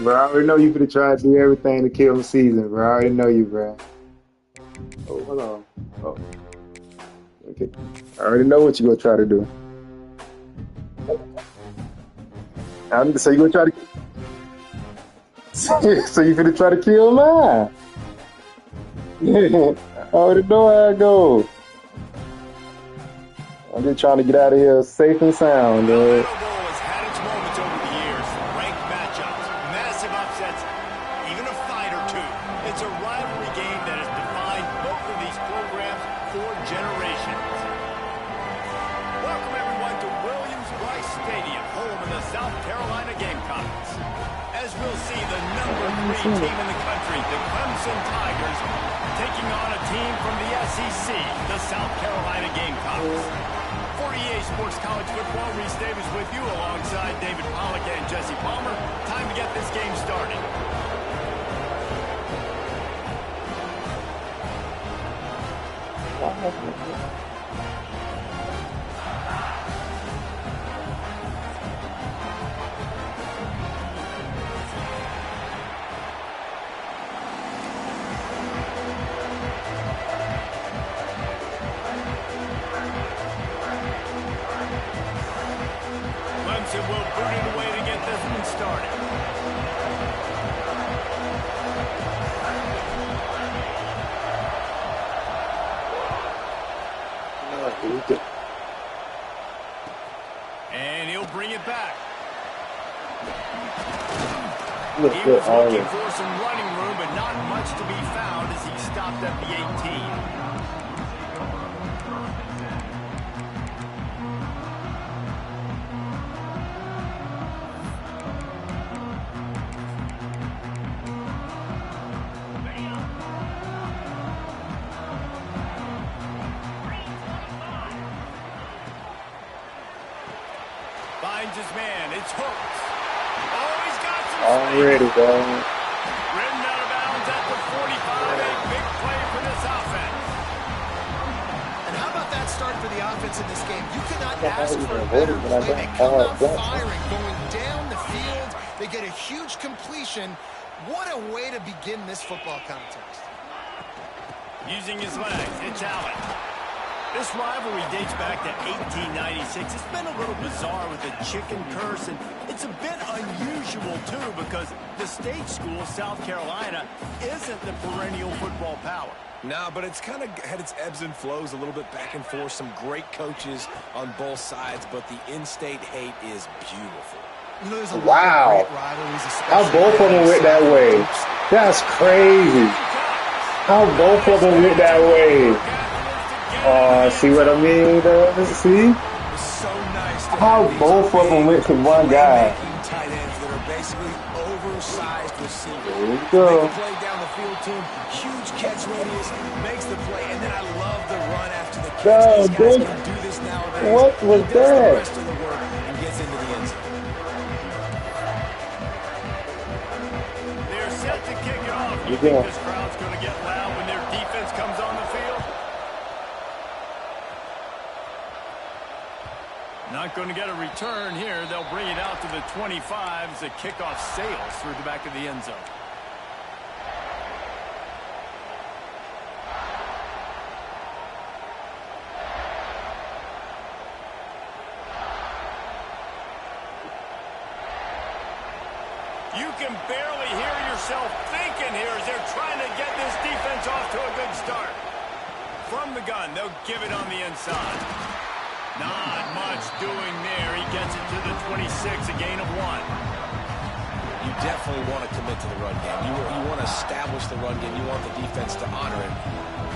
Bro, I already know you finna try to do everything to kill the season, bro. I already know you, bro. Oh, hold on. Oh, okay. I already know what you gonna try to do. So you gonna try to so you finna try to kill mine. I already know how it goes. I'm just trying to get out of here safe and sound, dude. Bowl has had its moments over the years. Ranked matchups, massive upsets, even a fight or two. It's a rivalry game that has defined both of these programs for generations. Welcome everyone to Williams-Brice Stadium, home of the South Carolina Gamecocks. As we'll see, the number 3 team in the country, the Clemson Tigers, taking on a team from the SEC, the South Carolina Gamecocks. For EA Sports College Football, Reese Davis with you alongside David Pollack and Jesse Palmer. Time to get this game started. Clemson will boot it away to get this one started. And he'll bring it back. He was looking for some running room, but not much to be found as he stopped at the 18. Finds his man. It's Hooks. Oh, he's got some already, bro. Ridden out of bounds at the 45. A big play for this offense. And how about that start for the offense in this game? You cannot ask for a better play. They come out firing, going down the field. They get a huge completion. What a way to begin this football contest. Using his legs, it's Allen. This rivalry dates back to 1896. It's been a little bizarre with the chicken curse, and it's a bit unusual, too, because the state school, South Carolina, isn't the perennial football power. No, but it's kind of had its ebbs and flows, a little bit back and forth, some great coaches on both sides, but the in-state hate is beautiful. You know, there's a lot of great rivalries, how both of them went that way. That's crazy. How both of them went that way. See what I mean? See? So nice how both of them went to one guy. Tight ends that are basically oversized receivers. There you go. Make the play down the field to him. Huge catch radius, makes the play, and then I love the run after the catch. These guys can do this nowadays. What was he does that? The rest of the work and gets into the end zone. They're set to kick it off. You Yeah. think this crowd's going to get loud when their defense comes on the field? Not going to get a return here. They'll bring it out to the 25 as the kickoff sails through the back of the end zone. You can barely hear yourself thinking here as they're trying to get this defense off to a good start. From the gun, they'll give it on the inside. Not much doing there. He gets it to the 26, a gain of 1. You definitely want to commit to the run game. You want to establish the run game. You want the defense to honor it.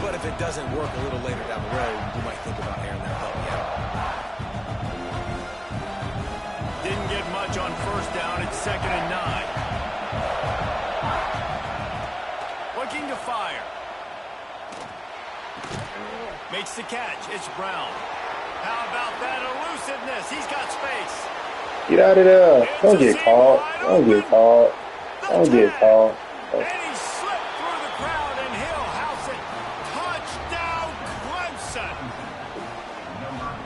But if it doesn't work a little later down the road, you might think about airing that puppy out. Didn't get much on first down. It's 2nd and 9. Looking to fire. Makes the catch. It's Brown. How about that elusiveness? He's got space. Get out of there. Don't get caught. Don't get caught. Don't get caught. And he slipped through the crowd, and he'll house it. Touchdown, Clemson.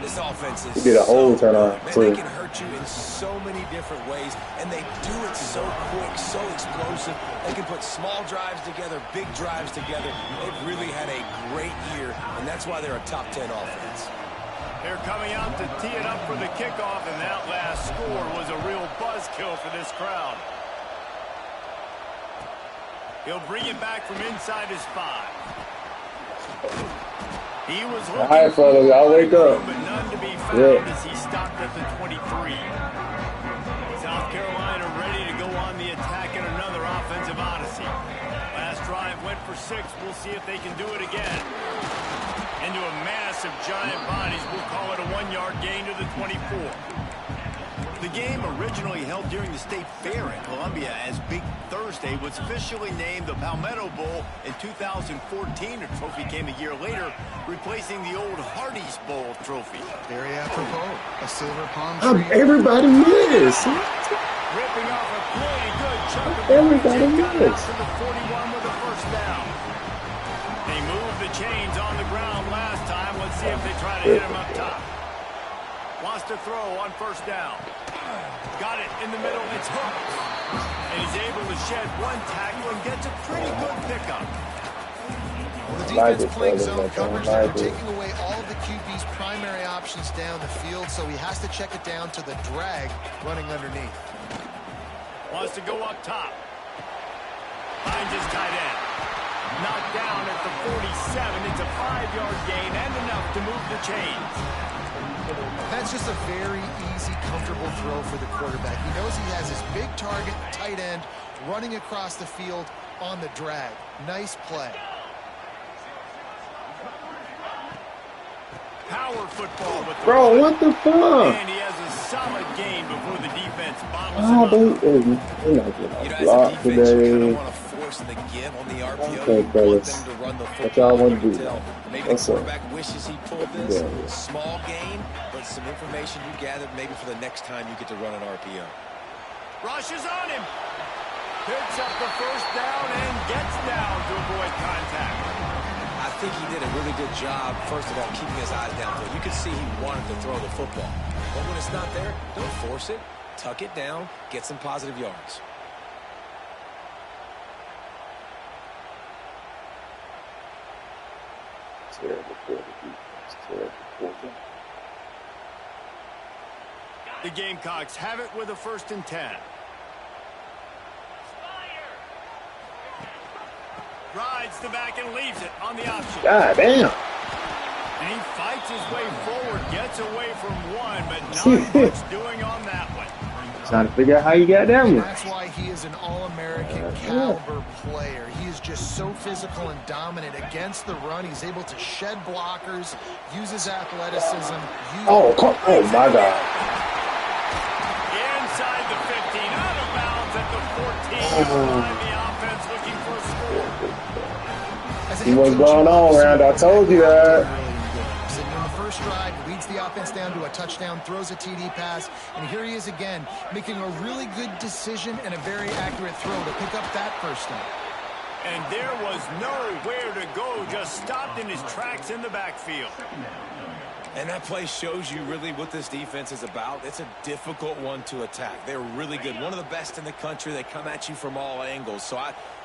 This offense is He did a whole turn on. Man, they can hurt hurt you in so many different ways, and they do it so quick, so explosive. They can put small drives together, big drives together. They've really had a great year, and that's why they're a top 10 offense. They're coming out to tee it up for the kickoff, and that last score was a real buzzkill for this crowd. He'll bring it back from inside his 5. He was looking all right, fellas, y'all wake up. but none to be found as he stopped at the 23. South Carolina ready to go on the attack in another offensive odyssey. Last drive went for 6. We'll see if they can do it again. Into a mass of giant bodies. We'll call it a 1-yard gain to the 24. The game, originally held during the State Fair in Columbia as Big Thursday, was officially named the Palmetto Bowl in 2014. The trophy came a year later, replacing the old Hardee's Bowl trophy. Very apropos. A silver palm tree. Everybody missed. Ripping off a pretty good chunk of Everybody got it out missed. to the 41 with a first down. They moved the chains on the ground last time. Let's see if they try to hit him up top. Wants to throw on first down. Got it in the middle. It's hooked. And he's able to shed one tackle and gets a pretty good pickup. Well, the defense playing zone coverage. They're taking away all of the QB's primary options down the field, so he has to check it down to the drag running underneath. Wants to go up top. Finds his tight end. Knocked down at the 47. It's a 5-yard gain and enough to move the chains. That's just a very easy, comfortable throw for the quarterback. He knows he has his big target, tight end, running across the field on the drag. Nice play. Power football with the Bro, what the fuck? And he has a solid gain before the defense bottles Oh, him up. they're not You know, getting as a blocked defense, you kind today. of want to force the give on the RPO. Okay, You want fellas. them to run the What football. y'all wanna You can do? tell maybe What's the up? quarterback wishes he pulled this. Yeah. Small gain, but some information you gathered maybe for the next time you get to run an RPO. Rushes on him. Picks up the first down and gets down to avoid contact. I think he did a really good job, first of all, keeping his eyes downfield. You could see he wanted to throw the football. But when it's not there, don't force it. Tuck it down. Get some positive yards. Terrible quarter defense. Terrible quarter. The Gamecocks have it with a 1st and 10. Rides the back and leaves it on the option. God damn. And he fights his way forward, gets away from one, but not much doing on that one. Trying to figure out how you got that And one. that's why he is an all-American caliber player. He is just so physical and dominant against the run. He's able to shed blockers, uses athleticism. Oh my God. Inside the 15, out of bounds at the 14. The offense looking for a score. See what's going on, Round. I told you that. Sitting in the first drive, leads the offense down to a touchdown, throws a TD pass, and here he is again, making a really good decision and a very accurate throw to pick up that first down. And there was nowhere to go, just stopped in his tracks in the backfield. And that play shows you really what this defense is about. It's a difficult one to attack. They're really good. One of the best in the country. They come at you from all angles. So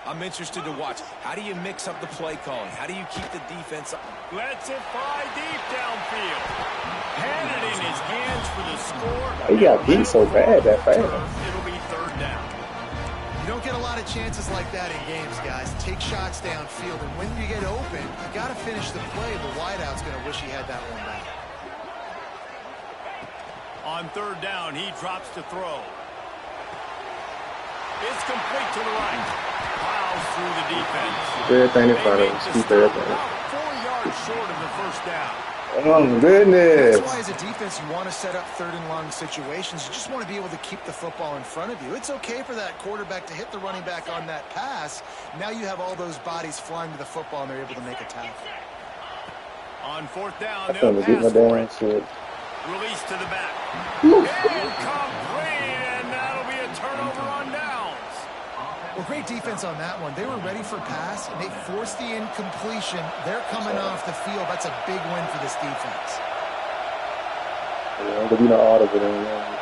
I'm interested to watch. How do you mix up the play calling? How do you keep the defense up? Lets it fly deep downfield. Had it in his hands for the score. He got beat so bad that fast. It'll be 3rd down. You don't get a lot of chances like that in games, guys. Take shots downfield, and when you get open, you got to finish the play. The wideout's going to wish he had that one back. On 3rd down, he drops to throw. It's complete to the right. Plows through the defense. Everything in front of They him. make the Keep stop everything. about 4 yards short of the first down. Oh, goodness. That's why, as a defense, you want to set up 3rd and long situations. You just want to be able to keep the football in front of you. It's okay for that quarterback to hit the running back on that pass. Now you have all those bodies flying to the football, and they're able to make a tackle. On 4th down, I'm they'll gonna get my pass for damn it. shit. Release to the back. Incomplete, and that'll be a turnover on downs. Well, great defense on that one. They were ready for pass, and they forced the incompletion. They're coming off the field. That's a big win for this defense. Yeah, there'll be no audible in there.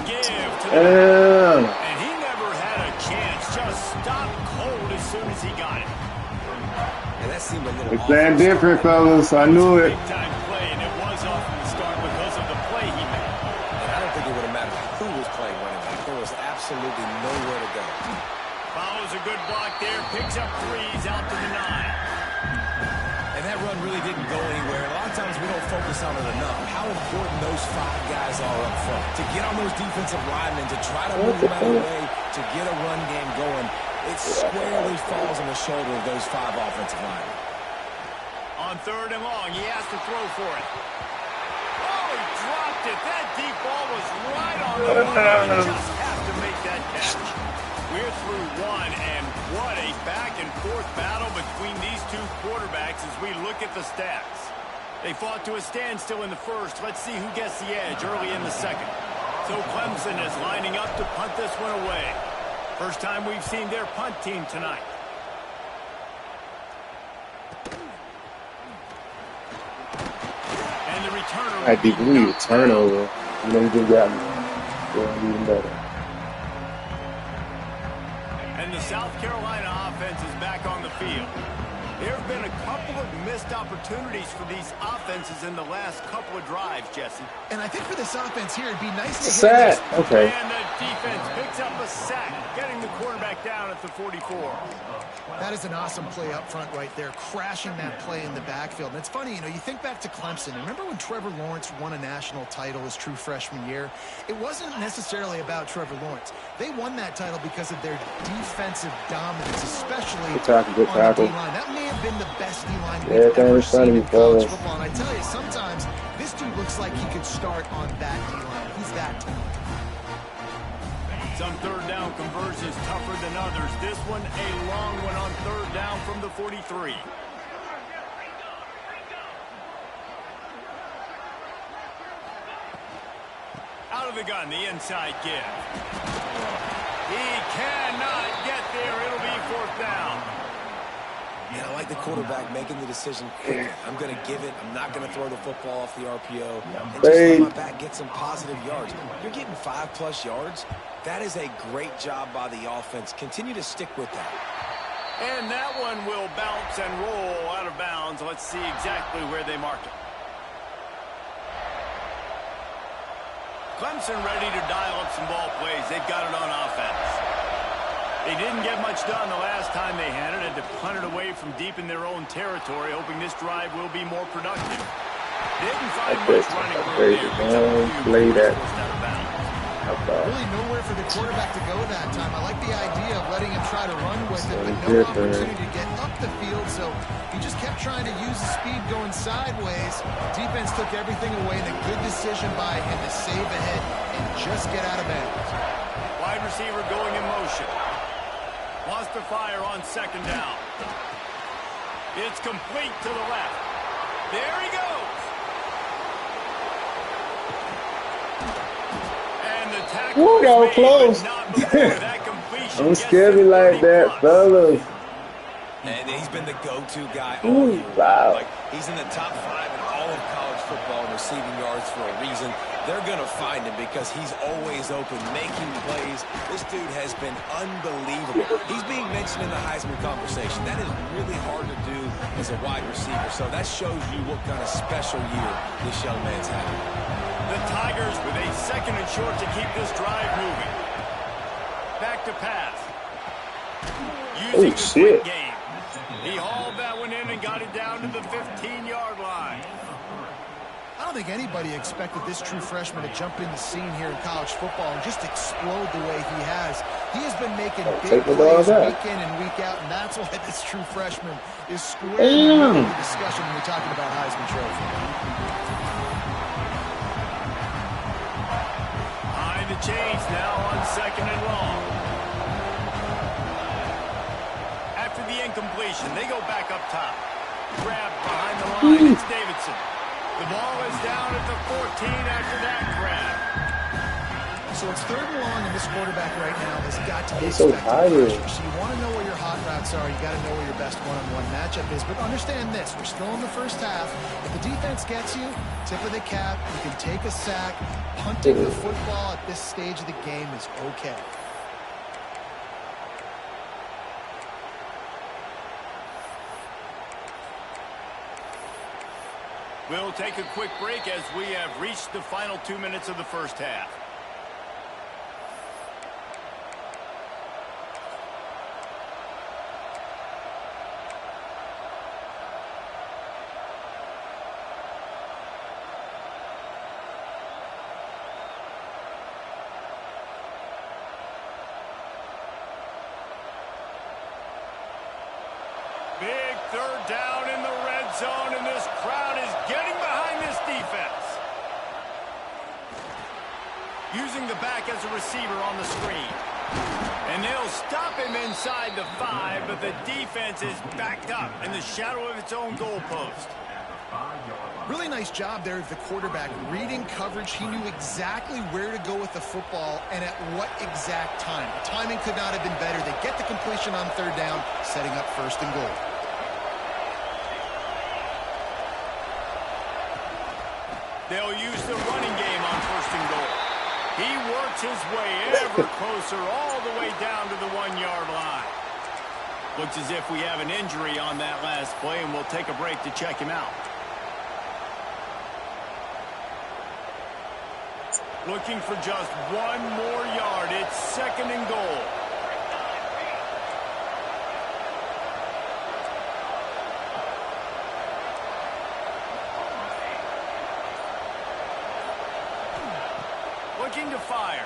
Give to the Damn. and he never had a chance. Just stopped cold as soon as he got it. And that seemed a little We're off playing the different, start. fellas. I knew it. Big time play, and it was off from the start because of the play he made. And I don't think it would have mattered who was playing running back. There was absolutely nowhere to go. Follows a good block there, picks up threes out to the 9. And that run really didn't go anywhere. A lot of times we don't focus on it enough. How important those 5 guys are up front. To get on those defensive linemen, to try to move them out of the way, to get a run game going, it squarely falls on the shoulder of those 5 offensive linemen. On 3rd and long, he has to throw for it. Oh, he dropped it. That deep ball was right on the money. You just have to make that catch. We're through 1, and what a back-and-forth battle between these 2 quarterbacks as we look at the stats. They fought to a standstill in the first. Let's see who gets the edge early in the second. So Clemson is lining up to punt this one away. First time we've seen their punt team tonight. And the returner. I do believe a turnover. And then he just got me. Yeah, even better. And the South Carolina offense is back on the field. There have been a couple of missed opportunities for these offenses in the last couple of drives, Jesse. And I think for this offense here, it'd be nice to Sack. Okay. And the defense picks up a sack, getting the quarterback down at the 44. That is an awesome play up front right there, crashing that play in the backfield. And it's funny, you know, you think back to Clemson. Remember when Trevor Lawrence won a national title his true freshman year? It wasn't necessarily about Trevor Lawrence. They won that title because of their defensive dominance, especially Good on the tackle. D-line. That may have been the best D-line we've Everything ever in front seen of in you, college fellas. football. And I tell you, sometimes this dude looks like he could start on that D-line. He's that talented. Some 3rd down conversions tougher than others. This one a long one on 3rd down from the 43. Out of the gun, the inside give. He cannot get there. It'll be 4th down. And I like the quarterback making the decision quick. I'm going to give it. I'm not going to throw the football off the RPO. And just let my back get some positive yards. You're getting 5+ yards. That is a great job by the offense. Continue to stick with that. And that one will bounce and roll out of bounds. Let's see exactly where they marked it. Clemson ready to dial up some ball plays. They've got it on offense. They didn't get much done the last time they had it. Had to punt it away from deep in their own territory, hoping this drive will be more productive. Didn't find much running room there. Play that. Really nowhere for the quarterback to go that time. I like the idea of letting him try to run with it, but no opportunity to get up the field, so he just kept trying to use the speed going sideways. Defense took everything away, and a good decision by him to save ahead and just get out of bounds. Wide receiver going in motion. Wants to fire on 2nd down. It's complete to the left. There he goes. And the tackle Woo, that was made, close. but not before that completion. Don't scare me like that, fellas. And he's been the go-to guy all year. Wow. Like, he's in the top 5 in all of college football in receiving yards for a reason. They're going to find him because he's always open, making plays. This dude has been unbelievable. He's being mentioned in the Heisman conversation. That is really hard to do as a wide receiver. So that shows you what kind of special year this young man's having. The Tigers with a 2nd and short to keep this drive moving. Back to pass. Using the quick game. He hauled that one in and got it down to the 15-yard line. I don't think anybody expected this true freshman to jump in the scene here in college football and just explode the way he has. He has been making big plays week in and week out, and that's why this true freshman is squarely in the discussion when we're talking about Heisman Trophy. Behind the chains now on 2nd and long. After the incompletion, they go back up top. Grab behind the line, it's Davidson. The ball is down at the 14 after that grab. So it's 3rd and long, and this quarterback right now has got to be He's so expecting tired. pressure. So you want to know where your hot routes are. You got to know where your best one-on-one matchup is. But understand this: we're still in the first half. If the defense gets you, tip of the cap. You can take a sack. Punting the football at this stage of the game is okay. We'll take a quick break as we have reached the final 2 minutes of the first half. Big 3rd down in the red zone, and this crowd is getting behind this defense. Using the back as a receiver on the screen. And they'll stop him inside the 5, but the defense is backed up in the shadow of its own goalpost. Really nice job there of the quarterback reading coverage. He knew exactly where to go with the football and at what exact time. The timing could not have been better. They get the completion on 3rd down, setting up 1st and goal. They'll use the running game on 1st and goal. He works his way ever closer all the way down to the 1-yard line. Looks as if we have an injury on that last play, and we'll take a break to check him out. Looking for just 1 more yard. It's 2nd and goal. Looking to fire.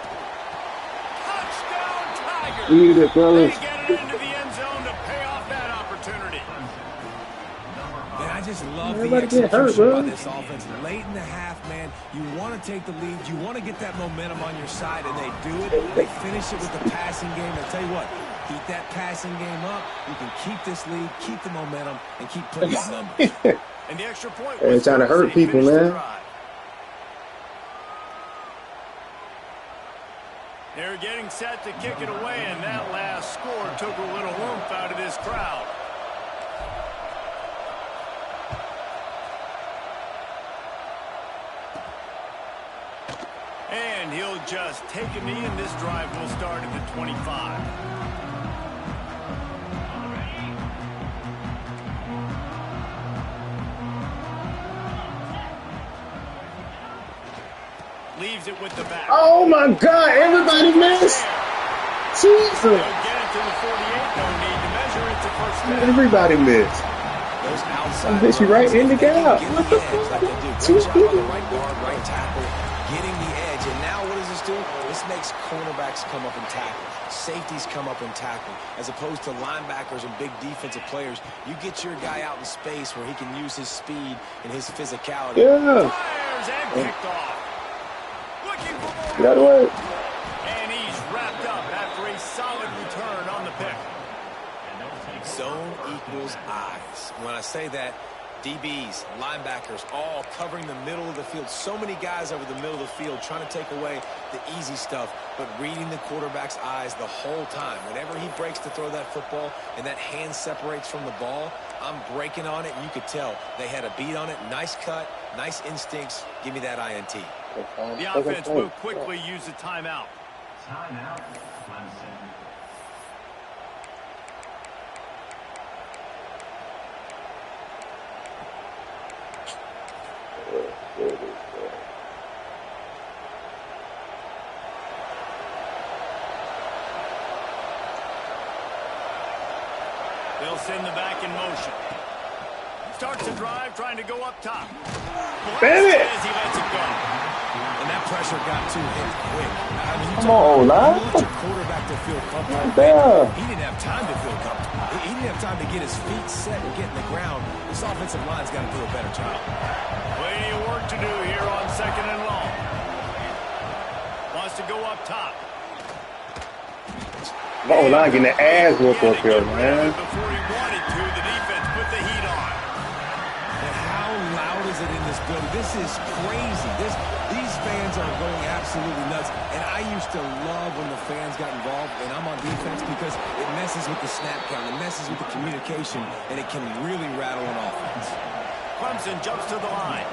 Touchdown, Tigers. Eat it, fellas. They get it into the end zone to pay off that opportunity. Man, I just love the Everybody get hurt, execution by bro. this offense. Late in the half, man, you want to take the lead. You want to get that momentum on your side, and they do it. They finish it with the passing game. I tell you what, keep that passing game up. You can keep this lead, keep the momentum, and keep putting up numbers. And the extra point They're was trying to good as hurt they people, finished the man. drive. They're getting set to kick it away, and that last score took a little oomph out of this crowd. And he'll just take a knee, and this drive will start at the 25. Leaves it with the back. Oh my God! Everybody missed. Jesus! They'll get it to the 48. No need to measure it to 1st down. Everybody missed. Those outside Hit you right runs, in the if they can gap. get What the the edge like they do. fuck? Great job on the right guard, right tackle, getting the edge. And now what does this do? This makes cornerbacks come up and tackle. Safeties come up and tackle. As opposed to linebackers and big defensive players, you get your guy out in space where he can use his speed and his physicality. Yeah. Fires and picked off. Looking for more. Get out of the way. And he's wrapped up after a solid return on the pick. Zone equals eyes. When I say that, DBs, linebackers, all covering the middle of the field. So many guys over the middle of the field trying to take away the easy stuff, but reading the quarterback's eyes the whole time. Whenever he breaks to throw that football and that hand separates from the ball, I'm breaking on it, and you could tell they had a beat on it. Nice cut, nice instincts. Give me that INT. The offense will quickly use a timeout. Timeout, Clemson. They'll send the back in motion. Starts the drive, trying to go up top. Damn it! As he lets it go. And that pressure got to him quick. I mean, you Come on, you lad. want your quarterback to feel comfortable. Yeah. He didn't have time to feel comfortable. He didn't have time to get his feet set and get in the ground. This offensive line's got to do a better job. Plenty of work to do here on 2nd and long. Wants to go up top. Oh, now getting the ass whooped up here, man. Before he wanted to, the defense put the heat on. And how loud is it in this building? This is crazy. These fans are going absolutely nuts. And I used to love when the fans got involved, and I'm on defense because it messes with the snap count, it messes with the communication, and it can really rattle an offense. Clemson jumps to the line.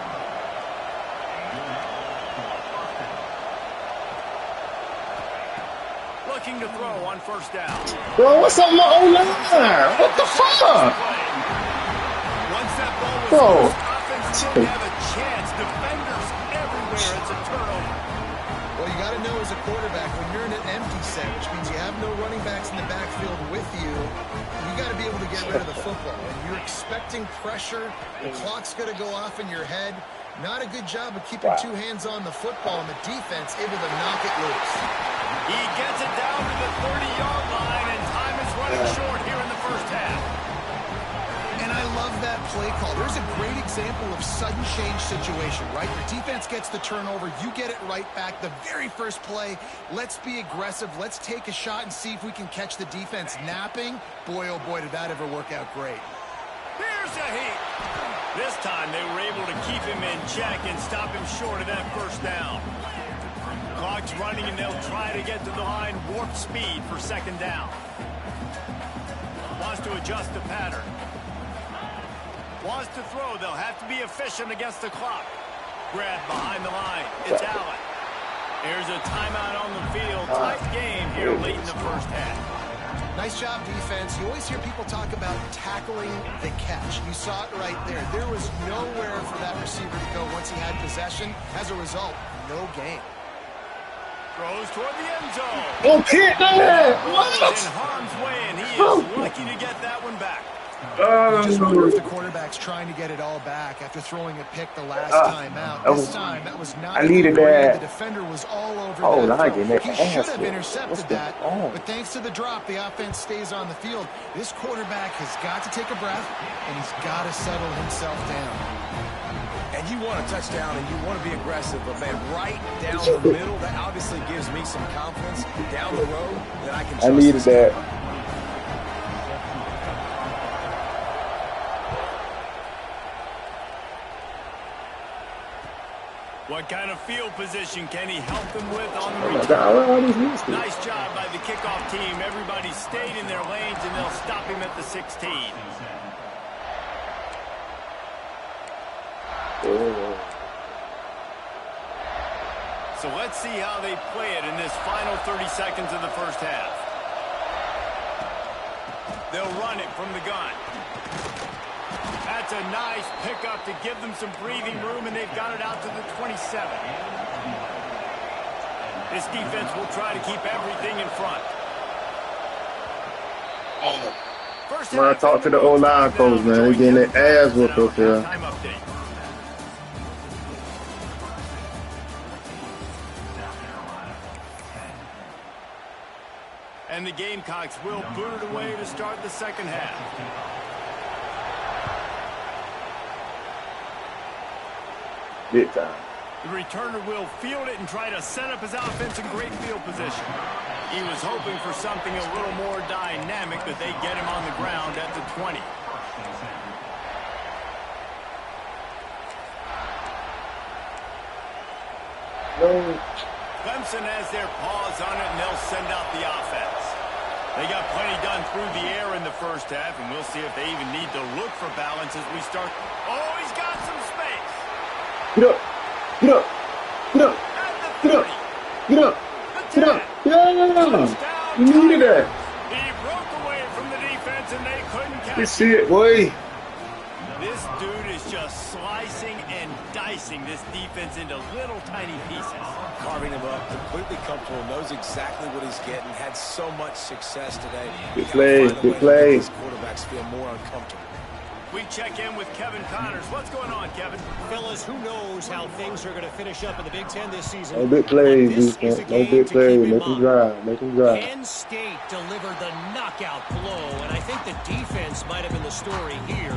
Looking to throw on first down. Bro, what's up, my O-line? What the fuck? Once that ball was Bro. loose, offense didn't have a chance. Defenders everywhere. It's a turnover. Well, you got to know as a quarterback, when you're in an empty set, which means you have no running backs in the backfield with you, you got to be able to get rid of the football. And you're expecting pressure. The clock's going to go off in your head. Not a good job of keeping two hands on the football, and the defense able to knock it loose. He gets it down to the 30-yard line, and time is running short here in the first half. And I love that play call. There's a great example of sudden change situation, right? Your defense gets the turnover. You get it right back. The very first play, let's be aggressive. Let's take a shot and see if we can catch the defense napping. Boy, oh boy, did that ever work out great. Here's a heat. This time they were able to keep him in check and stop him short of that first down. Clock's running, and they'll try to get to the line warp speed for second down. Wants to adjust the pattern. Wants to throw. They'll have to be efficient against the clock. Grab behind the line. It's Allen. Here's a timeout on the field. Tight game here late in the first half. Nice job, defense. You always hear people talk about tackling the catch. You saw it right there. There was nowhere for that receiver to go once he had possession. As a result, no gain. Throws toward the end zone. Okay, man. What? In harm's way, and he is lucky to get that one back. You just wonder if the quarterback's trying to get it all back after throwing a pick the last time out. This time, that was not. I needed that. The defender was all over that throw. He should have intercepted that, but thanks to the drop, the offense stays on the field. This quarterback has got to take a breath, and he's got to settle himself down. And you want a touchdown, and you want to be aggressive, but, man, right down the middle, that obviously gives me some confidence down the road that I can trust. I needed that. What kind of field position can he help them with on the return? Nice job by the kickoff team. Everybody stayed in their lanes, and they'll stop him at the 16. So let's see how they play it in this final 30 seconds of the first half. They'll run it from the gun. That's a nice pickup to give them some breathing room, and they've got it out to the 27. This defense will try to keep everything in front. When I talk to the O-line coach, man, they're getting their ass whooped up there. Time update. And the Gamecocks will boot it away to start the second half. Big time. The returner will field it and try to set up his offense in great field position. He was hoping for something a little more dynamic, but they get him on the ground at the 20. Clemson has their paws on it, and they'll send out the offense. They got plenty done through the air in the first half, and we'll see if they even need to look for balance as we start. Oh, he's got some space. Get up. Get up. Get up. Get up. Get up. Get up. Yeah. You needed that. He broke away from the defense, and they couldn't catch This shit, boy. This dude is just slicing and dicing this defense into little tiny pieces. Carving him up, completely comfortable, knows exactly what he's getting, had so much success today. Good play, good play. These quarterbacks feel more uncomfortable. We check in with Kevin Connors. What's going on, Kevin? Fellas, who knows how things are going to finish up in the Big Ten this season. No big plays, defense. No big plays. Make them drive. Make them drive. Penn State delivered the knockout blow, and I think the defense might have been the story here.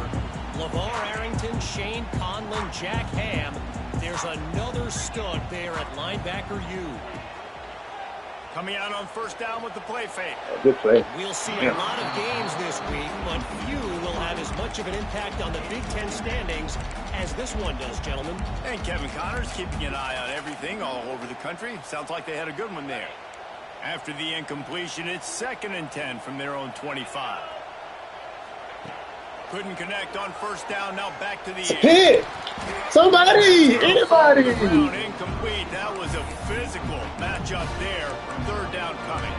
LeVar Arrington, Shane Conlon, Jack Ham. There's another stud there at linebacker U. Coming out on first down with the play fake. Good play. We'll see a lot of games this week, but few will have as much of an impact on the Big Ten standings as this one does, gentlemen. And Kevin Connors keeping an eye on everything all over the country. Sounds like they had a good one there. After the incompletion, it's 2nd and 10 from their own 25. Couldn't connect on first down. Now back to the air. Hit! Somebody! Anybody! Incomplete. That was a physical matchup there. 3rd down coming.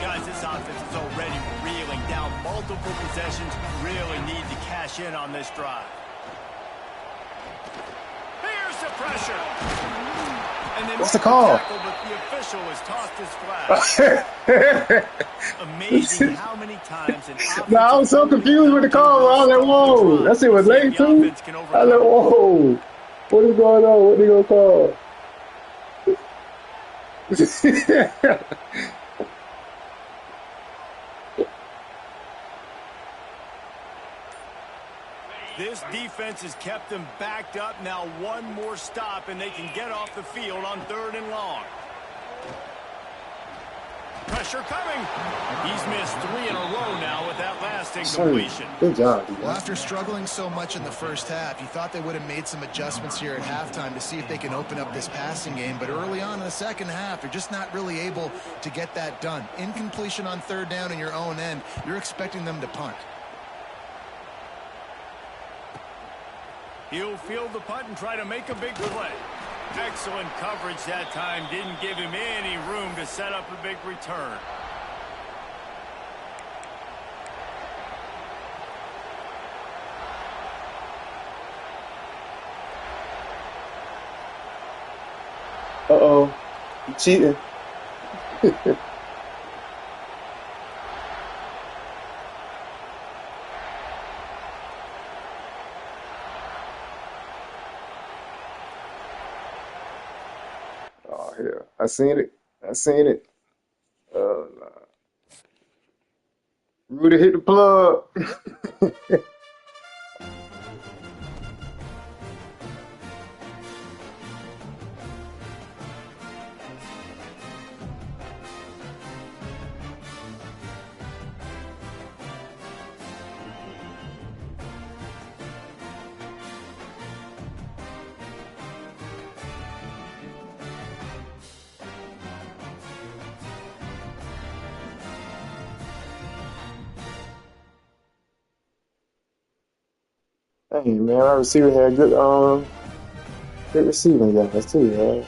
Guys, this offense is already reeling down multiple possessions. Really need to cash in on this drive. Here's the pressure. And then what's the call? Tackle, but the official has tossed his flag. Amazing how many times an offensive I was so confused with the call. I was like, whoa. That shit was late, too. I was like, whoa. What is going on? What they gonna call? This defense has kept them backed up. Now one more stop, and they can get off the field on 3rd and long. Pressure coming. He's missed 3 in a row now with that last incompletion. Good job. Well, after struggling so much in the first half, you thought they would have made some adjustments here at halftime to see if they can open up this passing game. But early on in the second half, they're just not really able to get that done. Incompletion on 3rd down in your own end, you're expecting them to punt. He'll field the punt and try to make a big play. Excellent coverage that time. Didn't give him any room to set up a big return. Uh-oh. You cheating. Oh, yeah. I seen it. I seen it. Nah. Rudy hit the plug. Hey man, our receiver had good receiving guys too, right?